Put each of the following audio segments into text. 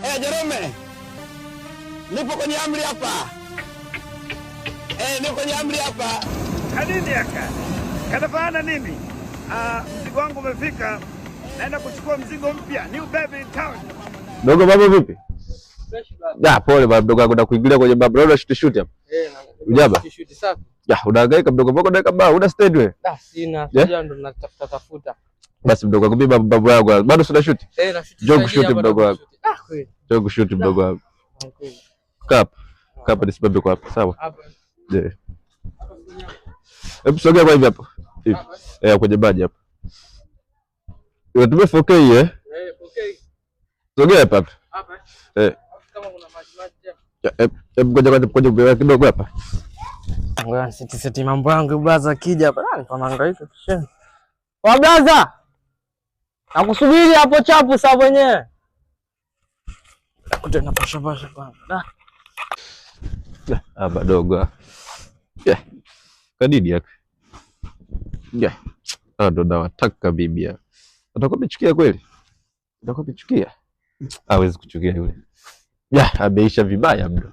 Jerome. Nipo kwenye amri hapa. Nipo kwenye amri hapa. Nini aka? Kanafanya nini? Mzigo wangu umefika. Naenda kuchukua mzigo mpya. New baby in town. Dogo baba vipi? Ya pole baba mdogo wangu, nakuingilia kwenye baba. Unaona shoot hapa. Ujaba. Shoot safi. Ya unahangaika mdogo wako dakika baba, una steady wewe. Sina. Sija ndo natafuta. Basi mdogo wangu mimi babu yangu. Bado sina shoot? Na shoot. Njoo kushoot mdogo wangu. Kweli. Njoo kushoot mdogo wangu. Kweli. Kapa nisimame kwa hapa, sawa? Hapa. Hebu sogea kwa hivi hapo. Hivi. Kwenye baji hapa. Unatumia 4K 4K. Sogea hapa. Hapa. Kama kuna maji. Hebu ngoja kidogo hapa. Ngoja seti mambo yangu blaza kija hapa. Niko nahangaika kisha. Wa blaza. Nakusubiri hapo chapu sasa wenyewe. Nakutana pasha bwana. Badogo. Kadidi yake. Ndo nawataka bibi. Atakuwa amechukia kweli? Atakuwa amechukia? Hawezi kuchukia yule. Ameisha vibaya mdo.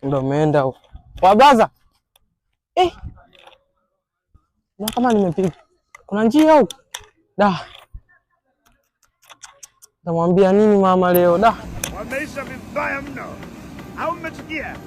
Ndo ameenda huko. Kwa blaza. Na kama nimepiga. Kuna njia huko. Namwambia nini mama leo? Wameisha vibaya mno. Au umechukia?